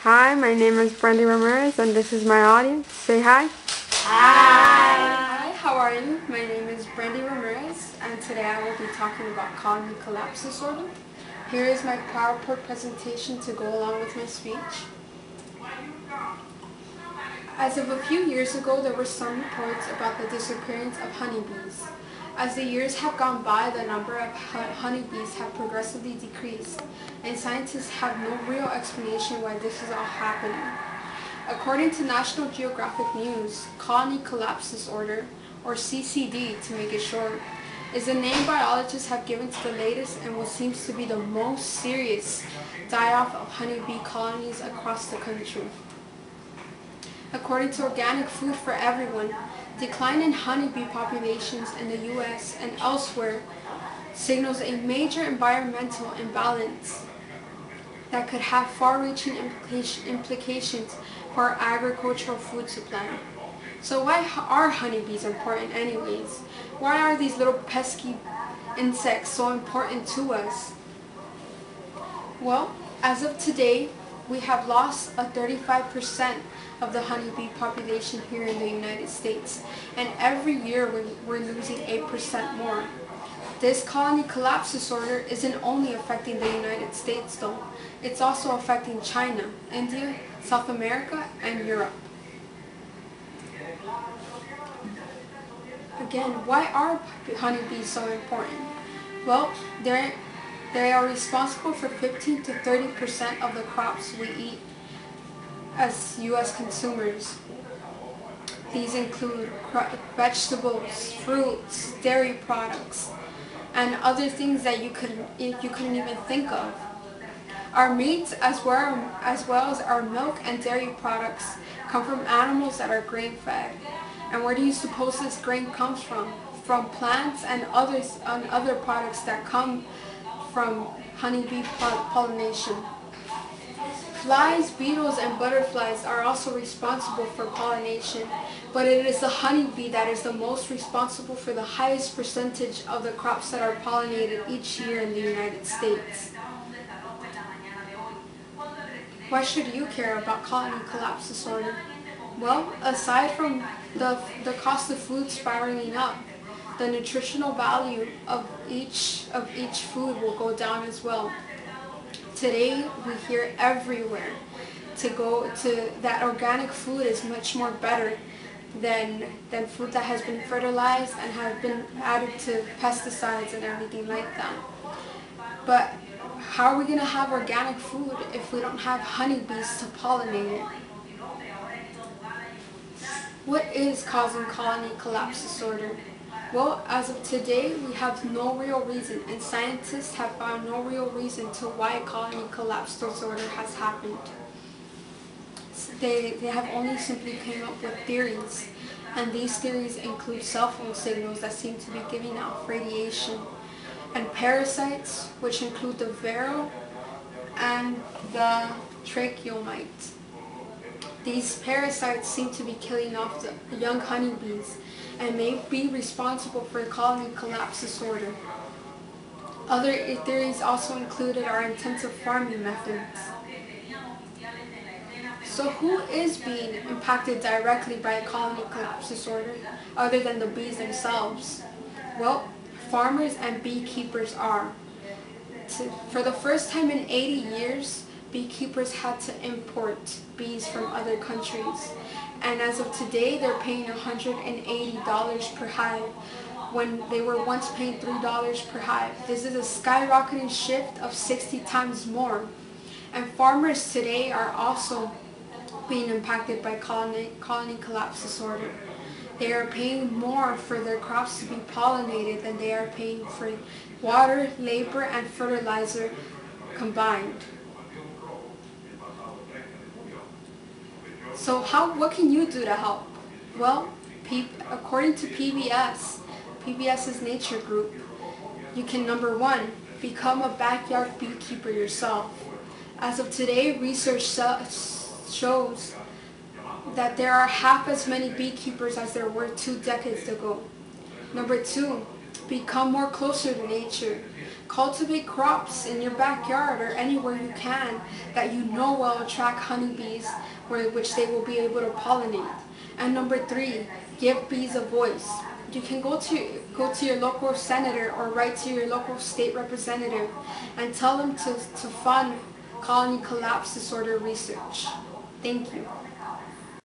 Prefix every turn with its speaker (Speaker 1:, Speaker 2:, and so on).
Speaker 1: Hi, my name is Brendi Ramirez and this is my audience. Say hi.
Speaker 2: Hi, how are you? My name is Brendi Ramirez and today I will be talking about colony collapse disorder. Here is my PowerPoint presentation to go along with my speech. As of a few years ago, there were some reports about the disappearance of honeybees. As the years have gone by, the number of honeybees have progressively decreased, and scientists have no real explanation why this is all happening. According to National Geographic News, colony collapse disorder, or CCD to make it short, is the name biologists have given to the latest and what seems to be the most serious die-off of honeybee colonies across the country. According to Organic Food for Everyone, decline in honeybee populations in the U.S. and elsewhere signals a major environmental imbalance that could have far-reaching implications for our agricultural food supply. So why are honeybees important anyways? Why are these little pesky insects so important to us? Well, as of today, we have lost a 35% of the honeybee population here in the United States, and every year we're losing 8% more. This colony collapse disorder isn't only affecting the United States though, it's also affecting China, India, South America, and Europe. Again, why are honeybees so important? Well, they are responsible for 15 to 30% of the crops we eat as U.S. consumers. These include vegetables, fruits, dairy products, and other things that you couldn't even think of. Our meats, as well as our milk and dairy products, come from animals that are grain-fed. And where do you suppose this grain comes from? From plants and other products that come from honeybee pollination. Flies, beetles, and butterflies are also responsible for pollination, but it is the honeybee that is the most responsible for the highest percentage of the crops that are pollinated each year in the United States. Why should you care about colony collapse disorder? Well, aside from the cost of food spiraling up, the nutritional value of each food will go down as well. Today, we hear everywhere that organic food is much more better than food that has been fertilized and have been added to pesticides and everything like that. But how are we going to have organic food if we don't have honeybees to pollinate it? What is causing colony collapse disorder? Well, as of today, we have no real reason, and scientists have found no real reason to why colony collapse disorder has happened. They have only simply came up with theories, and these theories include cell phone signals that seem to be giving out radiation, and parasites, which include the varroa and the tracheomite. These parasites seem to be killing off the young honeybees and may be responsible for colony collapse disorder. Other theories also included our intensive farming methods. So who is being impacted directly by colony collapse disorder other than the bees themselves? Well, farmers and beekeepers are. For the first time in 80 years, beekeepers had to import bees from other countries. And as of today, they're paying $180 per hive when they were once paying $3 per hive. This is a skyrocketing shift of 60 times more. And farmers today are also being impacted by colony collapse disorder. They are paying more for their crops to be pollinated than they are paying for water, labor, and fertilizer combined. So what can you do to help? Well, according to PBS's Nature Group, you can, number one, become a backyard beekeeper yourself. As of today, research shows that there are half as many beekeepers as there were 2 decades ago. Number two, Become more closer to nature. Cultivate crops in your backyard or anywhere you can that you know will attract honeybees, which they will be able to pollinate. And number 3, give bees a voice. You can go to your local senator or write to your local state representative and tell them to fund colony collapse disorder research. Thank you.